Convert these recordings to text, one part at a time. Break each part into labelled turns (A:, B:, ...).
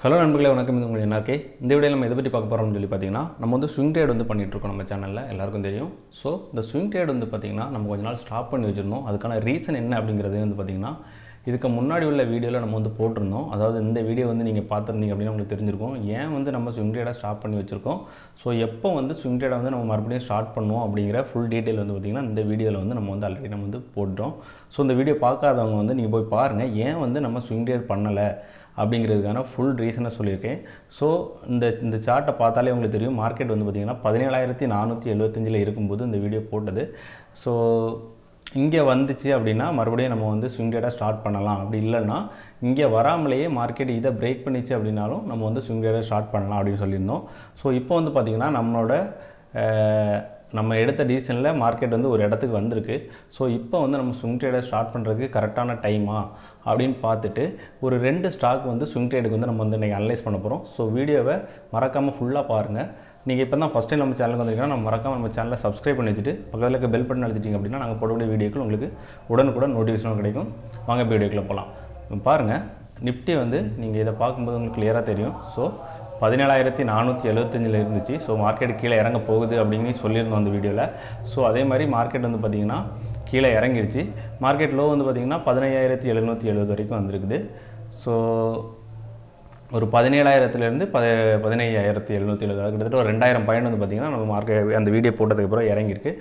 A: Hello நண்பர்களே, வணக்கம். இது உங்களுக்கு என்னாக்கே. இந்த வீடியோவில் நம்ம எதை பற்றி பார்க்க போகிறோம்னு சொல்லி பார்த்தீங்கன்னா, நம்ம வந்து ஸ்விங் ட்ரேட் வந்து பண்ணிகிட்ருக்கோம் நம்ம சேனலில், எல்லாருக்கும் தெரியும். ஸோ இந்த ஸ்விங் ட்ரேட் வந்து பார்த்திங்கன்னா நம்ம கொஞ்ச நாள் ஸ்டாப் பண்ணி வச்சுருந்தோம். அதுக்கான ரீசன் என்ன அப்படிங்கிறது வந்து பார்த்திங்கன்னா, இதுக்கு முன்னாடி உள்ள வீடியோவில் நம்ம வந்து போட்டிருந்தோம். அதாவது இந்த வீடியோ வந்து நீங்கள் பார்த்துருந்தீங்க அப்படின்னா உங்களுக்கு தெரிஞ்சிருக்கும் ஏன் வந்து நம்ம ஸ்விங் ட்ரேடை ஸ்டாப் பண்ணி வச்சுருக்கோம். ஸோ எப்போ வந்து ஸ்விங் ட்ரேடை வந்து நம்ம மறுபடியும் ஸ்டார்ட் பண்ணுவோம் அப்படிங்கிற ஃபுல் டீட்டெயில் வந்து பார்த்திங்கன்னா இந்த வீடியோவில் வந்து நம்ம வந்து ஆல்ரெடி நம்ம வந்து போட்டோம். ஸோ இந்த வீடியோ பார்க்காதவங்க வந்து நீங்கள் போய் பாருங்கள், ஏன் வந்து நம்ம ஸ்விங் ட்ரேட் பண்ணலை அப்படிங்கிறதுக்கான ஃபுல் ரீசனை சொல்லியிருக்கேன். ஸோ இந்த சார்ட்டை பார்த்தாலே உங்களுக்கு தெரியும், மார்க்கெட் வந்து பார்த்திங்கன்னா 17,475 இருக்கும்போது இந்த வீடியோ போட்டது. ஸோ இங்கே வந்துச்சு அப்படின்னா மறுபடியும் நம்ம வந்து ஸ்விங் ட்ரேடாக ஸ்டார்ட் பண்ணலாம். அப்படி இல்லைன்னா இங்கே வராமலேயே மார்க்கெட் இதை பிரேக் பண்ணிச்சு அப்படின்னாலும் நம்ம வந்து ஸ்விங் ட்ரேடாக ஸ்டார்ட் பண்ணலாம் அப்படின்னு சொல்லியிருந்தோம். ஸோ இப்போ வந்து பார்த்திங்கன்னா நம்ம எடுத்த டிசிஷனில் மார்க்கெட் வந்து ஒரு இடத்துக்கு வந்திருக்கு. ஸோ இப்போ வந்து நம்ம ஸ்விங் ட்ரேடை ஸ்டார்ட் பண்ணுறதுக்கு கரெக்டான டைமா அப்படின்னு பார்த்துட்டு ஒரு 2 ஸ்டாக் வந்து ஸ்விங் ட்ரேடுக்கு வந்து நம்ம வந்து இன்றைக்கி அனலைஸ் பண்ண போகிறோம். ஸோ வீடியோவை மறக்காமல் ஃபுல்லாக பாருங்கள். நீங்கள் இப்போ தான் ஃபஸ்ட் டைம் நம்ம சேனலுக்கு வந்திருக்கீங்கன்னா மறக்காமல் நம்ம சேனலை சப்ஸ்கிரைப் பண்ணி வச்சுட்டு பக்கத்தில் இருக்க பெல் பட்டன் அழுத்திட்டீங்க அப்படின்னா நாங்கள் போடக்கூடிய வீடியோக்கள் உங்களுக்கு உடனுக்குடன் நோட்டிஃபிகேஷன் கிடைக்கும். வாங்க வீடியோக்குள்ளே போகலாம். பாருங்கள், நிஃப்டி வந்து நீங்கள் இதை பார்க்கும்போது உங்களுக்கு கிளியராக தெரியும். ஸோ 17,475 இருந்துச்சு. ஸோ மார்க்கெட் கீழே இறங்க போகுது அப்படின்னு சொல்லியிருந்தோம் அந்த வீடியோவில். ஸோ அதே மாதிரி மார்க்கெட் வந்து பார்த்திங்கன்னா கீழே இறங்கிடுச்சு. மார்க்கெட் லோ வந்து பார்த்திங்கன்னா 15,770 வரைக்கும் வந்திருக்குது. ஸோ ஒரு 17,000லேருந்து 15,770, கிட்டத்தட்ட ஒரு 2,000 பாயிண்ட் வந்து பார்த்திங்கன்னா நம்ம மார்க்கெட் அந்த வீடியோ போட்டதுக்கப்புறம் இறங்கியிருக்கு.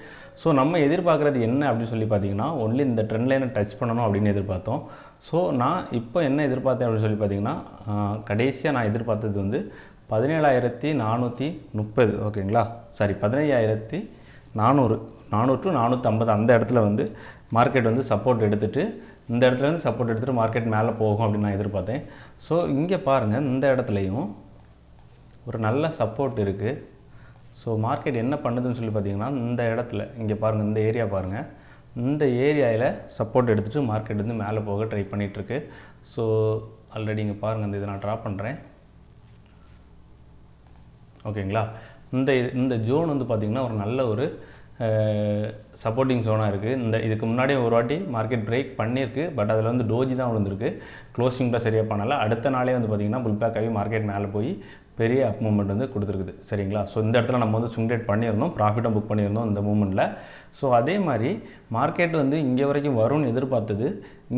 A: ஸோ நம்ம எதிர்பார்க்குறது என்ன அப்படின்னு சொல்லி பார்த்திங்கன்னா, ஒன்லி இந்த ட்ரெண்ட் லைனை டச் பண்ணணும் அப்படின்னு எதிர்பார்த்தோம். ஸோ நான் இப்போ என்ன எதிர்பார்த்தேன் அப்படின்னு சொல்லி பார்த்திங்கன்னா, கடைசியாக நான் எதிர்பார்த்தது வந்து 17,430, ஓகேங்களா, சாரி 15,400 to 450 அந்த இடத்துல வந்து மார்க்கெட் வந்து சப்போர்ட் எடுத்துகிட்டு இந்த இடத்துலேருந்து சப்போர்ட் எடுத்துகிட்டு மார்க்கெட் மேலே போகும் அப்படின்னு நான் எதிர்பார்த்தேன். ஸோ இங்கே பாருங்கள், இந்த இடத்துலையும் ஒரு நல்ல சப்போர்ட் இருக்குது. ஸோ மார்க்கெட் என்ன பண்ணுதுன்னு சொல்லி பார்த்தீங்கன்னா, இந்த இடத்துல இங்கே பாருங்கள், இந்த ஏரியா பாருங்கள், இந்த ஏரியாவில் சப்போர்ட் எடுத்துகிட்டு மார்க்கெட் வந்து மேலே போக ட்ரை பண்ணிகிட்ருக்கு. ஸோ ஆல்ரெடி இங்கே பாருங்கள், இந்த இதை நான் ட்ரா பண்ணுறேன், ஓகேங்களா. இந்த ஜோன் வந்து பார்த்திங்கன்னா ஒரு நல்ல ஒரு சப்போர்ட்டிங் ஜோனாக இருக்குது. இதுக்கு முன்னாடியே ஒரு வாட்டி மார்க்கெட் பிரேக் பண்ணியிருக்கு. பட் அதில் வந்து டோஜி தான் விழுந்திருக்கு, க்ளோசிங் தான் சரியாக பண்ணலை. அடுத்த நாளே வந்து பார்த்திங்கன்னா புல் பேக் ஆகி மார்க்கெட் மேலே போய் பெரிய அப் மூமெண்ட் வந்து கொடுத்துருக்குது, சரிங்களா. ஸோ இந்த இடத்துல நம்ம வந்து ஸ்விங் ட்ரேட் பண்ணியிருந்தோம், ப்ராஃபிட்டும் புக் பண்ணியிருந்தோம் இந்த மூமெண்ட்டில். ஸோ அதே மாதிரி மார்க்கெட் வந்து இங்கே வரைக்கும் வரும்னு எதிர்பார்த்தது.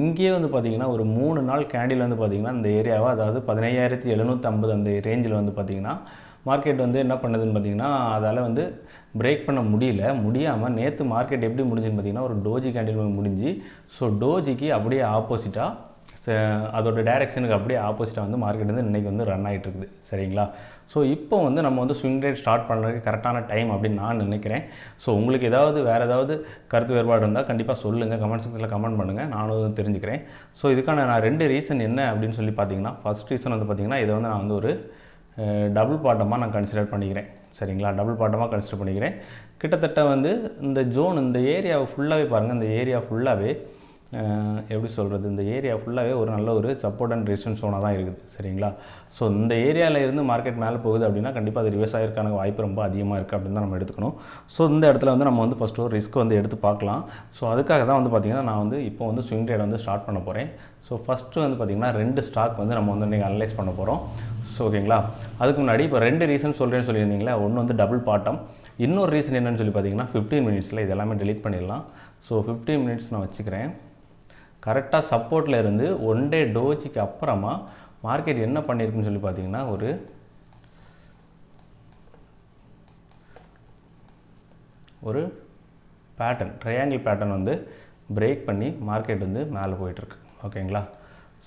A: இங்கேயே வந்து பார்த்திங்கன்னா ஒரு 3 நாள் கேண்டில் வந்து பார்த்திங்கன்னா இந்த ஏரியாவை, அதாவது 15,750 அந்த ரேஞ்சில் வந்து பார்த்திங்கன்னா மார்க்கெட் வந்து என்ன பண்ணுதுன்னு பார்த்திங்கன்னா, அதால் வந்து பிரேக் பண்ண முடியாமல் நேற்று மார்க்கெட் எப்படி முடிஞ்சுன்னு பார்த்திங்கன்னா ஒரு டோஜி கேண்டில் முடிஞ்சு. ஸோ டோஜிக்கு அப்படியே ஆப்போசிட்டாக, அதோட டைரெக்ஷனுக்கு அப்படியே ஆப்போசிட்டாக வந்து மார்க்கெட் வந்து இன்றைக்கி வந்து ரன் ஆகிட்டு இருக்குது, சரிங்களா. ஸோ இப்போ வந்து நம்ம வந்து ஸ்விங் ட்ரேட் ஸ்டார்ட் பண்ணுறதுக்கு கரெக்டான டைம் அப்படின்னு நான் நினைக்கிறேன். ஸோ உங்களுக்கு வேறு ஏதாவது கருத்து வேறுபாடு இருந்தால் கண்டிப்பாக சொல்லுங்கள், கமெண்ட் செக்ஷனில் கமெண்ட் பண்ணுங்கள், நானும் தெரிஞ்சுக்கிறேன். ஸோ இதுக்கான நான் 2 ரீசன் என்ன அப்படின்னு சொல்லி பார்த்தீங்கன்னா, ஃபஸ்ட் ரீசன் வந்து பார்த்திங்கன்னா, இதை வந்து நான் வந்து ஒரு டபுள் பாட்டமாக நான் கன்சிடர் பண்ணிக்கிறேன், சரிங்களா. டபுள் பாட்டமாக கன்சிடர் பண்ணிக்கிறேன். கிட்டத்தட்ட வந்து இந்த ஜோன், இந்த ஏரியாவை ஃபுல்லாகவே பாருங்கள், இந்த ஏரியா ஃபுல்லாகவே எப்படி சொல்கிறது, இந்த ஏரியா ஃபுல்லாகவே ஒரு நல்ல ஒரு சப்போர்ட் அண்ட் ரெசிஸ்டன்ஸ் ஜோனாக தான் இருக்குது, சரிங்களா. ஸோ இந்த ஏரியாவில் இருந்து மார்க்கெட் மேலே போகுது அப்படின்னா கண்டிப்பாக அது ரிவர்ஸ் ஆகிருக்கான வாய்ப்பு ரொம்ப அதிகமாக இருக்குது அப்படின்னு தான் நம்ம எடுத்துக்கணும். ஸோ இந்த இடத்துல வந்து நம்ம வந்து ஃபஸ்ட்டு ஒரு ரிஸ்க் வந்து எடுத்து பார்க்கலாம். ஸோ அதுக்காக தான் வந்து பார்த்திங்கன்னா நான் வந்து இப்போ வந்து ஸ்விங் ட்ரேட் வந்து ஸ்டார்ட் பண்ண போகிறேன். ஸோ ஃபஸ்ட்டு வந்து பார்த்திங்கன்னா 2 ஸ்டாக் வந்து நம்ம வந்து இன்றைக்கி அனலைஸ் பண்ண போகிறோம். ஸோ ஓகேங்களா. அதுக்கு முன்னாடி இப்போ 2 ரீசன் சொல்கிறேன்னு சொல்லியிருந்தீங்களா. ஒன்று வந்து டபுள் பாட்டம், இன்னொரு ரீசன் என்னென்னு சொல்லி பார்த்தீங்கன்னா 15 மினிட்ஸில் இது எல்லாமே டெலீட் பண்ணிடலாம். ஸோ 15 மினிட்ஸ் நான் வச்சுக்கிறேன். கரெக்டாக சப்போர்ட்டில் இருந்து 1 டே டோஜிக்கு அப்புறமா மார்க்கெட் என்ன பண்ணியிருக்குன்னு சொல்லி பார்த்தீங்கன்னா ஒரு பேட்டர்ன், ட்ரையாங்கிள் பேட்டர்ன் வந்து பிரேக் பண்ணி மார்க்கெட் வந்து மேலே போயிட்டுருக்கு, ஓகேங்களா.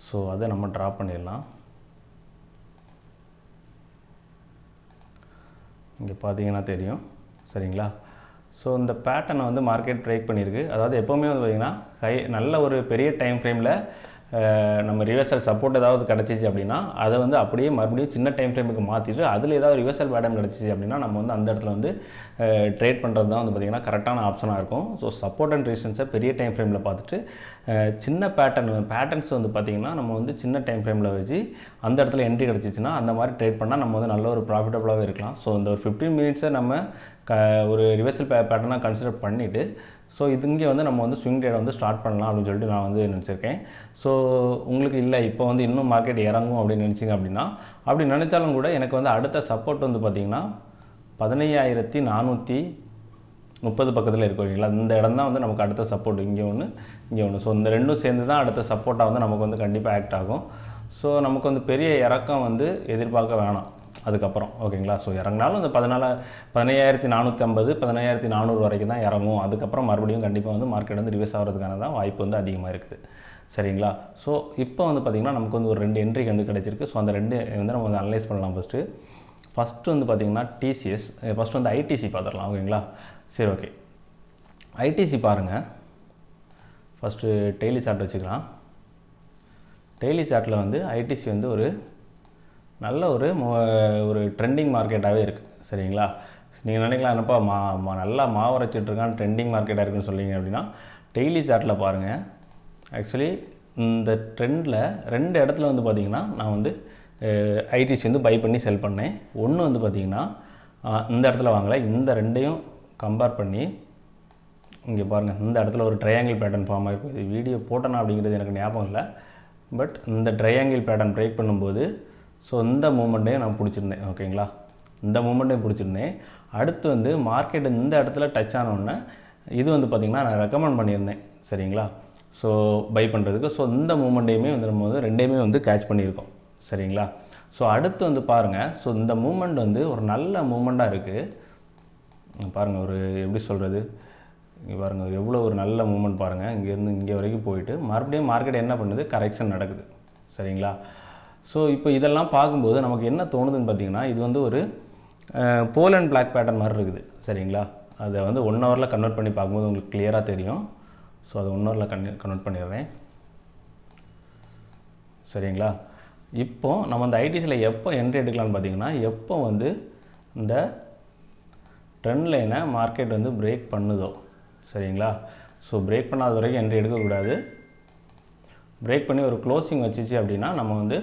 A: ஸோ அதை நம்ம ட்ரா பண்ணிடலாம். இங்கே பார்த்தீங்கன்னா தெரியும், சரிங்களா. ஸோ இந்த பேட்டர்னை வந்து மார்க்கெட் பிரேக் பண்ணியிருக்கு. அதாவது எப்போவுமே வந்து பார்த்திங்கன்னா நல்ல ஒரு பெரிய டைம் ஃப்ரேமில் நம்ம ரிவர்சல் சப்போர்ட் ஏதாவது கிடச்சிச்சு அப்படின்னா அதை வந்து அப்படியே மறுபடியும் சின்ன டைம் ஃப்ரேமுக்கு மாற்றிட்டு அதில் ஏதாவது ரிவர்சல் பேட்டர்ன் கிடச்சிச்சு அப்படின்னா நம்ம வந்து அந்த இடத்துல வந்து ட்ரேட் பண்ணுறது தான் வந்து பார்த்திங்கன்னா கரெக்டான ஆப்ஷனாக இருக்கும். ஸோ சப்போர்ட் அண்ட் ரெசிஸ்டன்ஸை பெரிய டைம் ஃப்ரேமில் பார்த்துட்டு சின்ன பேட்டர்ன்ஸ் வந்து பார்த்திங்கன்னா நம்ம வந்து சின்ன டைம் ஃப்ரேமில் வச்சு அந்த இடத்துல என்ட்ரி கிடச்சிச்சின்னா அந்த மாதிரி ட்ரேட் பண்ணால் நம்ம வந்து நல்ல ஒரு ப்ராஃபிட்டபுளாகவே இருக்கலாம். ஸோ இந்த ஒரு 15 மினிட்ஸை நம்ம ஒரு ரிவர்சல் பேட்டர்னாக கன்சிடர் பண்ணிவிட்டு ஸோ இது இங்கே வந்து நம்ம வந்து ஸ்விங் ட்ரேடை வந்து ஸ்டார்ட் பண்ணலாம் அப்படின்னு சொல்லிட்டு நான் வந்து நினச்சிருக்கேன். ஸோ உங்களுக்கு இல்லை இப்போ வந்து இன்னும் மார்க்கெட் இறங்கும் அப்படின்னு நினச்சிங்க அப்படின்னா, அப்படி நினச்சாலும் கூட எனக்கு வந்து அடுத்த சப்போர்ட் வந்து பார்த்திங்கன்னா 15,430 பக்கத்தில் இருக்கு ஓகேங்களா. இந்த இடம் தான் வந்து நமக்கு அடுத்த சப்போர்ட், இங்கே ஒன்று இங்கே ஒன்று. ஸோ இந்த ரெண்டும் சேர்ந்து தான் அடுத்த சப்போர்ட்டாக வந்து நமக்கு வந்து கண்டிப்பாக ஆக்ட் ஆகும். ஸோ நமக்கு வந்து பெரிய இறக்கம் வந்து எதிர்பார்க்க வேணாம் அதுக்கப்புறம் ஓகேங்களா. ஸோ இறங்கினாலும் இந்த 15,450 15,400 வரைக்கும் தான் இறங்கும். அதுக்கப்புறம் மறுபடியும் கண்டிப்பாக வந்து மார்க்கெட் வந்து ரிவர்ஸ் ஆகிறதுக்கான தான் வாய்ப்பு வந்து அதிகமாக இருக்குது சரிங்களா. ஸோ இப்போ வந்து பார்த்திங்கன்னா நமக்கு வந்து ஒரு 2 என்ட்ரி வந்து கிடச்சிருக்கு. ஸோ அந்த 2 வந்து நம்ம வந்து அனலைஸ் பண்ணலாம். ஃபஸ்ட்டு வந்து பார்த்திங்கன்னா டிசிஎஸ், ஃபஸ்ட்டு வந்து ஐடிசி பார்த்துடலாம் ஓகேங்களா. சரி ஓகே, ஐடிசி பாருங்கள். ஃபஸ்ட்டு டெய்லி சார்ட் வச்சுக்கலாம். டெய்லி சார்ட்டில் வந்து ஐடிசி வந்து ஒரு நல்ல ஒரு ட்ரெண்டிங் மார்க்கெட்டாகவே இருக்குது சரிங்களா. நீங்கள் நினைக்கலாம் என்னப்பா நல்லா மாவரைச்சிட்ருக்கான் ட்ரெண்டிங் மார்க்கெட்டாக இருக்குன்னு சொல்லிங்க அப்படின்னா, டெய்லி சார்ட்டில் பாருங்கள். ஆக்சுவலி இந்த ட்ரெண்டில் 2 இடத்துல வந்து பார்த்திங்கன்னா நான் வந்து ஐடிசி வந்து பை பண்ணி செல் பண்ணேன். ஒன்று வந்து பார்த்திங்கன்னா இந்த இடத்துல வாங்கலை, இந்த 2ஐயும் கம்பேர் பண்ணி இங்கே பாருங்கள், இந்த இடத்துல ஒரு ட்ரையாங்கிள் பேட்டர்ன் ஃபார்ம் ஆகிருக்கும். இது வீடியோ போட்டேனா அப்படிங்கிறது எனக்கு ஞாபகம் இல்லை. பட் இந்த ட்ரையாங்கிள் பேட்டர்ன் பிரேக் பண்ணும்போது ஸோ இந்த மூமெண்ட்டையும் நான் பிடிச்சிருந்தேன் ஓகேங்களா. இந்த மூமெண்ட்டையும் பிடிச்சிருந்தேன். அடுத்து வந்து மார்க்கெட் இந்த இடத்துல டச் ஆனோடனே இது வந்து பார்த்திங்கன்னா நான் ரெக்கமெண்ட் பண்ணியிருந்தேன் சரிங்களா. ஸோ பை பண்ணுறதுக்கு. ஸோ இந்த மூமெண்ட்டையுமே வந்து நம்ம வந்து 2ஐயுமே வந்து கேட்ச் பண்ணியிருக்கோம் சரிங்களா. ஸோ அடுத்து வந்து பாருங்கள், ஸோ இந்த மூமெண்ட் வந்து ஒரு நல்ல மூமெண்ட்டாக இருக்குது பாருங்கள். ஒரு எப்படி சொல்கிறது, இங்கே பாருங்கள் எவ்வளோ ஒரு நல்ல மூமெண்ட் பாருங்கள். இங்கேருந்து இங்கே வரைக்கும் போயிட்டு மறுபடியும் மார்க்கெட் என்ன பண்ணுது, கரெக்ஷன் நடக்குது சரிங்களா. ஸோ இப்போ இதெல்லாம் பார்க்கும்போது நமக்கு என்ன தோணுதுன்னு பார்த்திங்கன்னா, இது வந்து ஒரு போல் அண்ட் பிளாக் பேட்டர்ன் மாதிரி இருக்குது சரிங்களா. அதை வந்து 1 ஹவரில் கன்வெர்ட் பண்ணி பார்க்கும்போது உங்களுக்கு கிளியராக தெரியும். ஸோ அதை 1 ஹவரில் கன்வெர்ட் பண்ணிடுறேன் சரிங்களா. இப்போது நம்ம அந்த ஐடிசியில் எப்போ என்ட்ரி எடுக்கலாம்னு பார்த்திங்கன்னா, எப்போ வந்து இந்த ட்ரெண்ட் லைனை மார்க்கெட் வந்து பிரேக் பண்ணுதோ சரிங்களா. ஸோ பிரேக் பண்ணாத வரைக்கும் என்ட்ரி எடுக்கக்கூடாது. பிரேக் பண்ணி ஒரு க்ளோசிங் வச்சிச்சு அப்படின்னா நம்ம வந்து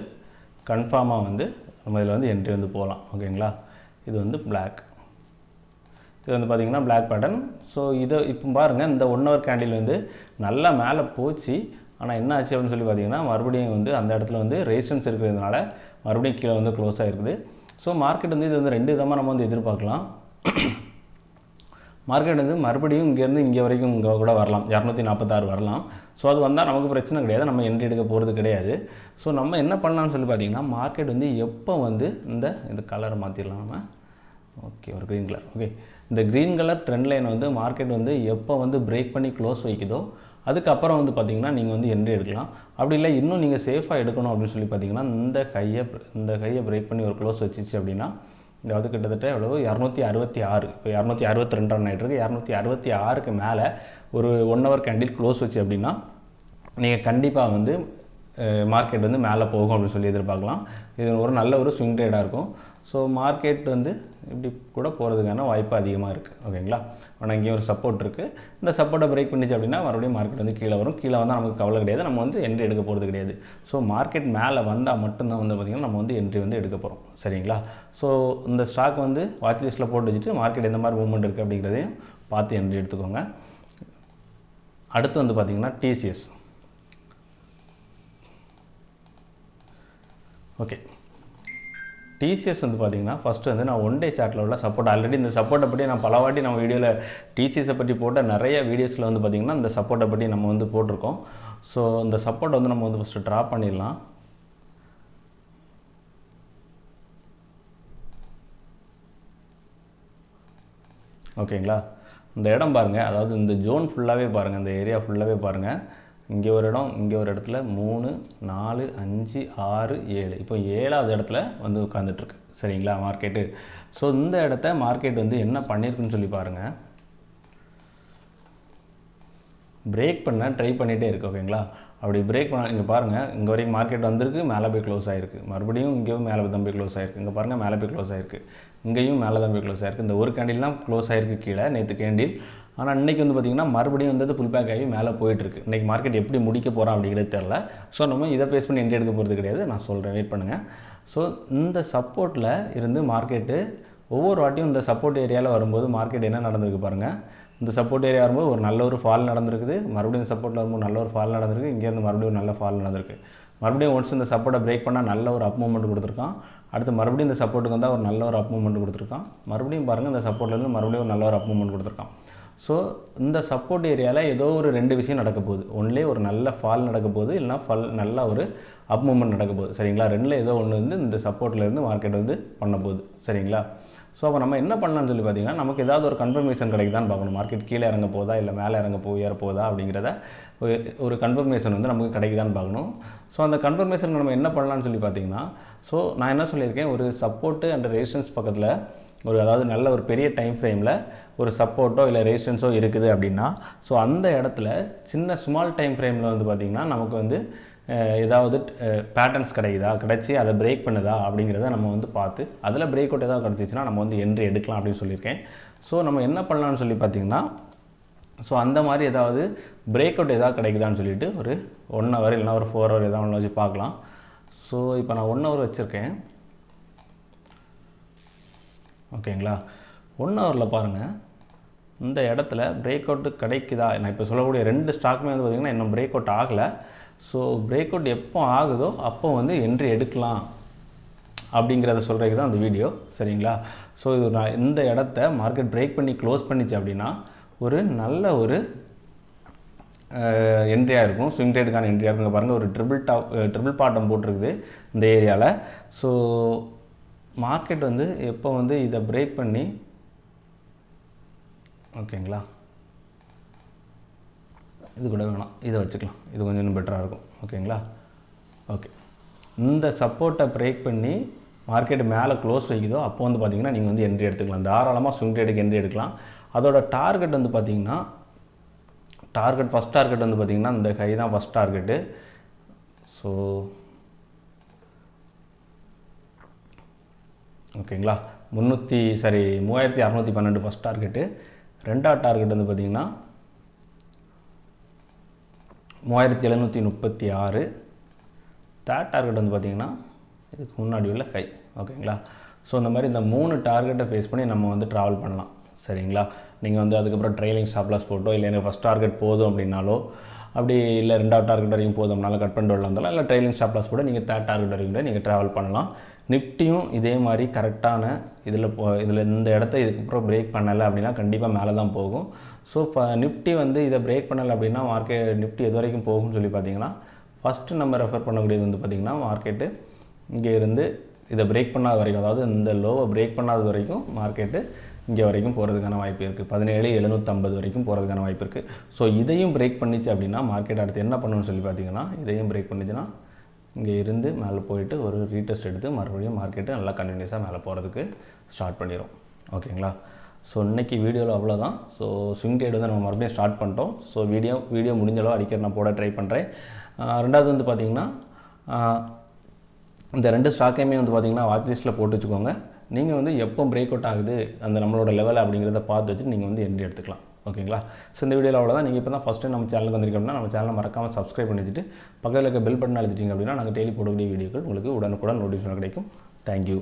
A: கன்ஃபார்மாக வந்து நம்ம இதில் வந்து என்ட்ரி வந்து போகலாம் ஓகேங்களா. இது வந்து பிளாக், இது வந்து பார்த்திங்கன்னா பிளாக் பேட்டர்ன். ஸோ இதை இப்போ பாருங்கள், இந்த 1 ஹவர் கேண்டில் வந்து நல்லா மேலே போச்சு. ஆனால் என்ன ஆச்சு அப்படின்னு சொல்லி பார்த்திங்கன்னா, மறுபடியும் வந்து அந்த இடத்துல வந்து ரெசிஸ்டன்ஸ் இருக்கிறதுனால மறுபடியும் கீழே வந்து க்ளோஸ் ஆகிருக்குது. ஸோ மார்க்கெட் வந்து இது வந்து 2 விதமாக நம்ம வந்து எதிர்பார்க்கலாம். மார்க்கெட் வந்து மறுபடியும் இங்கேருந்து இங்கே வரைக்கும் இங்கே கூட வரலாம், 246 வரலாம். ஸோ அது வந்தால் நமக்கு பிரச்சனை கிடையாது, நம்ம என்ட்ரி எடுக்க போகிறது கிடையாது. ஸோ நம்ம என்ன பண்ணலாம்னு சொல்லி பார்த்திங்கன்னா, மார்க்கெட் வந்து எப்போ வந்து இந்த கலரை மாற்றிடலாம் நம்ம. ஓகே, ஒரு க்ரீன் கலர். ஓகே, இந்த க்ரீன் கலர் ட்ரெண்ட் லைன் வந்து மார்க்கெட் வந்து எப்போ வந்து பிரேக் பண்ணி க்ளோஸ் வைக்குதோ அதுக்கப்புறம் வந்து பார்த்திங்கன்னா நீங்கள் வந்து என்ட்ரி எடுக்கலாம். அப்படி இல்லை இன்னும் நீங்கள் சேஃபாக எடுக்கணும் அப்படின்னு சொல்லி பார்த்திங்கன்னா, இந்த கையை பிரேக் பண்ணி ஒரு க்ளோஸ் வச்சிச்சு அப்படின்னா, இதாவது கிட்டத்தட்ட எவ்வளவு 266, இப்போ 262 ரன் ஆகிட்டுருக்கு. 266க்கு மேலே ஒரு 1 ஹவர் கேண்டில் க்ளோஸ் வச்சு அப்படின்னா நீங்கள் கண்டிப்பாக வந்து மார்க்கெட் வந்து மேலே போகும் அப்படின்னு சொல்லி எதிர்பார்க்கலாம். இது ஒரு நல்ல ஒரு ஸ்விங் ட்ரேடாக இருக்கும். ஸோ மார்க்கெட் வந்து இப்படி கூட போகிறதுக்கான வாய்ப்பு அதிகமாக இருக்குது ஓகேங்களா. ஆனால் இங்கேயும் ஒரு சப்போர்ட் இருக்குது. இந்த சப்போர்ட்டை பிரேக் பண்ணிச்சு அப்படின்னா மறுபடியும் மார்க்கெட் வந்து கீழே வரும். கீழே வந்தால் நமக்கு கவலை கிடையாது, நம்ம வந்து என்ட்ரி எடுக்க போகிறது கிடையாது. ஸோ மார்க்கெட் மேலே வந்தால் மட்டும்தான் வந்து பார்த்திங்கன்னா நம்ம வந்து என்ட்ரி வந்து எடுக்க போகிறோம் சரிங்களா. ஸோ இந்த ஸ்டாக் வந்து வாட்ச் லிஸ்ட்டில் போட்டு வச்சுட்டு மார்க்கெட் எந்த மாதிரி மூவ்மெண்ட் இருக்குது அப்படிங்கிறதையும் பார்த்து என்ட்ரி எடுத்துக்கோங்க. அடுத்து வந்து பார்த்திங்கன்னா டிசிஎஸ். ஓகே, டிசிஎஸ் வந்து பார்த்திங்கன்னா ஃபஸ்ட்டு வந்து நான் 1 டே சார்ட்டில் உள்ள சப்போர்ட், ஆல்ரெடி இந்த சப்போர்ட்டை பற்றி நான் பல வாட்டி நம்ம வீடியோவில் டிசிஎஸை பற்றி போட்ட நிறைய வீடியோஸில் வந்து பார்த்திங்கன்னா இந்த சப்போர்ட்டை பற்றி நம்ம வந்து போட்டிருக்கோம். ஸோ இந்த சப்போர்ட்டை வந்து நம்ம வந்து ஃபஸ்ட்டு ட்ரா பண்ணிடலாம். ஓகேங்களா. இந்த இடம் பாருங்கள், அதாவது இந்த ஜோன் ஃபுல்லாகவே பாருங்கள், இந்த ஏரியா ஃபுல்லாகவே பாருங்கள். இங்கே ஒரு இடம், இங்கே ஒரு இடத்துல 3 4 5 6 7, இப்போ 7வது இடத்துல வந்து உட்காந்துட்ருக்கு சரிங்களா மார்க்கெட்டு. ஸோ இந்த இடத்த மார்க்கெட் வந்து என்ன பண்ணியிருக்குன்னு சொல்லி பாருங்கள். பிரேக் பண்ண ட்ரை பண்ணிகிட்டே இருக்குது ஓகேங்களா. அப்படி பிரேக் பண்ண இங்கே பாருங்கள், இங்கே வரைக்கும் மார்க்கெட் வந்திருக்கு, மேலே போய் க்ளோஸ் ஆகிருக்கு, மறுபடியும் இங்கேயும் மேலே தான் போய் க்ளோஸ் ஆகிருக்கு. இங்கே பாருங்கள் மேலே போய் க்ளோஸ் ஆகிருக்கு, இங்கேயும் மேலே தான் போய் க்ளோஸ் ஆகிருக்கு. இந்த ஒரு கேண்டில் தான் க்ளோஸ் ஆகிருக்கு கீழே நேற்று கேண்டில். ஆனால் இன்றைக்கி வந்து பார்த்திங்கன்னா மறுபடியும் வந்து புல் பேக் ஆகி மேலே போயிட்டுருக்கு. இன்றைக்கி மார்க்கெட் எப்படி முடிக்க போகிறோம் அப்படிங்கிறது தெரில. ஸோ நம்ம இதை பேஸ் பண்ணி என்ட்ரி எடுக்க போகிறது கிடையாது, நான் சொல்கிறேன், வெயிட் பண்ணுங்கள். ஸோ இந்த சப்போர்ட்டில் இருந்து மார்க்கெட்டு ஒவ்வொரு வாட்டியும் இந்த சப்போர்ட் ஏரியாவில் வரும்போது மார்க்கெட் என்ன நடந்திருக்கு பாருங்கள். இந்த சப்போர்ட் ஏரியா வரும்போது ஒரு நல்ல ஒரு ஃபால் நடந்திருக்குது, மறுபடியும் இந்த சப்போர்ட்டில் வரும்போது நல்ல ஒரு ஃபால் நடந்திருக்கு, இங்கேருந்து மறுபடியும் ஒரு நல்ல ஃபால் நடந்திருக்கு. மறுபடியும் ஒன்ஸ் இந்த சப்போர்ட்டை பிரேக் பண்ணால் நல்ல ஒரு அப் மூவ்மெண்ட் கொடுத்துருக்கான். அடுத்து மறுபடியும் இந்த சப்போர்ட்டுக்கு வந்தால் ஒரு நல்ல ஒரு அப் மூவ்மெண்ட் கொடுத்துருக்கான். மறுபடியும் பாருங்கள் இந்த சப்போர்ட்லேருந்து மறுபடியும் ஒரு நல்ல ஒரு அப் மூவ்மெண்ட் கொடுத்துருக்கான். ஸோ இந்த சப்போர்ட் ஏரியாவில் ஏதோ ஒரு 2 விஷயம் நடக்க போகுது. ஒன்லே ஒரு நல்ல ஃபால் நடக்க போகுது, இல்லைனா நல்ல ஒரு அப் மூவ்மெண்ட் நடக்க போகுது. சரிங்களா, ரெண்டில் ஏதோ ஒன்று வந்து இந்த சப்போர்ட்லேருந்து மார்க்கெட் வந்து பண்ண போகுது. சரிங்களா, ஸோ அப்போ நம்ம என்ன பண்ணலாம்னு சொல்லி பார்த்தீங்கன்னா, நமக்கு ஏதாவது ஒரு கன்ஃபர்மேஷன் கிடைக்குதான்னு பார்க்கணும். மார்க்கெட் கீழே இறங்க போதா இல்லை மேலே ஏற போதா அப்படிங்கிறத ஒரு கன்ஃபர்மேஷன் வந்து நமக்கு கிடைக்குதான்னு பார்க்கணும். ஸோ அந்த கன்ஃபர்மேஷன் நம்ம என்ன பண்ணலாம்னு சொல்லி பார்த்தீங்கன்னா, ஸோ நான் என்ன சொல்லியிருக்கேன், ஒரு சப்போர்ட்டு அண்ட் ரெசிஸ்டன்ஸ் பக்கத்தில் அதாவது நல்ல ஒரு பெரிய டைம் ஃப்ரேமில் ஒரு சப்போர்ட்டோ இல்லை ரெசிஸ்டன்ஸோ இருக்குது அப்படின்னா, ஸோ அந்த இடத்துல சின்ன ஸ்மால் டைம் ஃப்ரேமில் வந்து பார்த்திங்கன்னா நமக்கு வந்து ஏதாவது பேட்டர்ன்ஸ் கிடைச்சி அதை பிரேக் பண்ணுதா அப்படிங்கிறத நம்ம வந்து பார்த்து அதில் பிரேக் அவுட் ஏதாவது கிடச்சிச்சின்னா நம்ம வந்து என்ட்ரி எடுக்கலாம் அப்படின்னு சொல்லியிருக்கேன். ஸோ நம்ம என்ன பண்ணலாம்னு சொல்லி பார்த்திங்கன்னா, ஸோ அந்த மாதிரி ஏதாவது பிரேக் அவுட் ஏதாவது கிடைக்குதான்னு சொல்லிட்டு ஒரு 1 hour இல்லைனா ஒரு 4 hour ஏதாவது ஒன்று வச்சு பார்க்கலாம். ஸோ இப்போ நான் 1 hour வச்சுருக்கேன். ஓகேங்களா, 1 hourல பாருங்கள் இந்த இடத்துல பிரேக் அவுட்டு கிடைக்குதா. நான் இப்போ சொல்லக்கூடிய 2 ஸ்டாக்குமே வந்து பார்த்திங்கன்னா இன்னும் பிரேக் அவுட் ஆகலை. ஸோ பிரேக் அவுட் எப்போ ஆகுதோ அப்போ வந்து என்ட்ரி எடுக்கலாம் அப்படிங்கிறத சொல்கிறதுக்கு தான் அந்த வீடியோ. சரிங்களா, ஸோ இது நான் இந்த இடத்த மார்க்கெட் பிரேக் பண்ணி க்ளோஸ் பண்ணிச்சு அப்படின்னா ஒரு நல்ல ஒரு என்ட்ரியாக இருக்கும், ஸ்விங் ட்ரேடுக்கான என்ட்ரியாக இருக்குங்க. பாருங்கள் ஒரு ட்ரிபிள் பாட்டம் போட்டிருக்குது இந்த ஏரியாவில். ஸோ மார்க்கெட் வந்து எப்போ வந்து இதை பிரேக் பண்ணி, ஓகேங்களா, இது கூட வேணாம், இதை வச்சுக்கலாம், இது கொஞ்சம் இன்னும் பெட்டராக இருக்கும். ஓகேங்களா, ஓகே, இந்த சப்போர்ட்டை பிரேக் பண்ணி மார்க்கெட் மேலே க்ளோஸ் வைக்குதோ அப்போ வந்து பார்த்திங்கன்னா நீங்கள் வந்து என்ட்ரி எடுத்துக்கலாம், தாராளமாக ஸ்விங் ட்ரேடுக்கு என்ட்ரி எடுக்கலாம். அதோட டார்கெட் வந்து பார்த்திங்கன்னா ஃபஸ்ட் டார்கெட் வந்து பார்த்திங்கன்னா இந்த ஹை தான் ஃபஸ்ட் டார்கெட்டு. ஸோ ஓகேங்களா, 3612 ஃபஸ்ட் டார்கெட்டு. ரெண்டாவது டார்கெட் வந்து பார்த்திங்கன்னா 3736. தேர்ட் டார்கெட் வந்து பார்த்திங்கன்னா இதுக்கு முன்னாடி உள்ள ஹை. ஓகேங்களா, ஸோ இந்த மாதிரி இந்த 3 டார்கெட்டை ஃபேஸ் பண்ணி நம்ம வந்து ட்ராவல் பண்ணலாம். சரிங்களா, நீங்கள் வந்து அதுக்கப்புறம் ட்ரைலிங் ஸ்டாப் லாஸ் போட்டோ இல்லை எனக்கு ஃபஸ்ட் டார்கெட் போதும் அப்படின்னாலோ, அப்படி இல்லை ரெண்டாவது டார்கெட் வரைக்கும் போதும் அப்படின்னாலும் கட் பண்ணிட்டு வரலாம், இல்லை ட்ரைலிங் ஸ்டாப் லாஸ் போட நீங்கள் தேர்ட் டார்கெட் வரைக்கும் நீங்கள் ட்ராவல் பண்ணலாம். நிஃப்டியும் இதே மாதிரி கரெக்டான இதில் இந்த இடத்த இதுக்கப்புறம் பிரேக் பண்ணலை அப்படின்னா கண்டிப்பாக மேலே தான் போகும். ஸோ இப்போ நிஃப்டி வந்து இதை பிரேக் பண்ணலை அப்படின்னா நிஃப்டி எது வரைக்கும் போகும்னு சொல்லி பார்த்தீங்கன்னா, ஃபஸ்ட்டு நம்ம ரெஃபர் பண்ணக்கூடியது வந்து பார்த்திங்கன்னா மார்க்கெட்டு இங்கே இருந்து இதை பிரேக் பண்ணாத வரைக்கும், அதாவது இந்த லோவை பிரேக் பண்ணாத வரைக்கும் மார்க்கெட்டு இங்கே வரைக்கும் போகிறதுக்கான வாய்ப்பு இருக்குது. 17,750 வரைக்கும் போகிறதுக்கான வாய்ப்பு இருக்குது. ஸோ இதையும் பிரேக் பண்ணிச்சு அப்படின்னா மார்க்கெட் அடுத்து என்ன பண்ணணும்னு சொல்லி பார்த்தீங்கன்னா, இதையும் பிரேக் பண்ணிச்சுன்னா இங்கே இருந்து மேலே போயிட்டு ஒரு ரீடெஸ்ட் எடுத்து மறுபடியும் மார்க்கெட்டு நல்லா கண்டினியூஸாக மேலே போகிறதுக்கு ஸ்டார்ட் பண்ணிடும். ஓகேங்களா, ஸோ இன்றைக்கி வீடியோவில் அவ்வளோதான். ஸோ ஸ்விங் ட்ரேட் வந்து நம்ம மறுபடியும் ஸ்டார்ட் பண்ணிட்டோம். ஸோ வீடியோ முடிஞ்சளவு அடிக்கடி நான் போட ட்ரை பண்ணுறேன். ரெண்டாவது வந்து பார்த்திங்கன்னா இந்த 2 ஸ்டாக்கையுமே வந்து பார்த்திங்கன்னா வாட்ச் லிஸ்ட்டில் போட்டு வச்சுக்கோங்க. நீங்கள் வந்து எப்போ பிரேக் அவுட் ஆகுது அந்த நம்மளோட லெவல் அப்படிங்கிறத பார்த்து வச்சுட்டு நீங்கள் வந்து என்ட்ரி எடுத்துக்கலாம். ஓகேங்களா, ஸோ இந்த வீடியோவில் அவ்வளோதான். நீங்கள் இப்போ தான் ஃபஸ்ட் டைம் நம்ம சேனலுக்கு வந்திருக்கோம் அப்படின்னா நம்ம சேனலை மறக்காமல் சப்ஸ்கிரைப் பண்ணி வச்சுட்டு பக்கத்தில் இருக்க பெல் பட்டன் அழுத்திட்டீங்க அப்படின்னா நாங்கள் டெய்லி போடக்கூடிய வீடியோக்கள் உங்களுக்கு உடனுக்குடன் நோட்டிஃபிகேஷன் கிடைக்கும். தேங்க்யூ.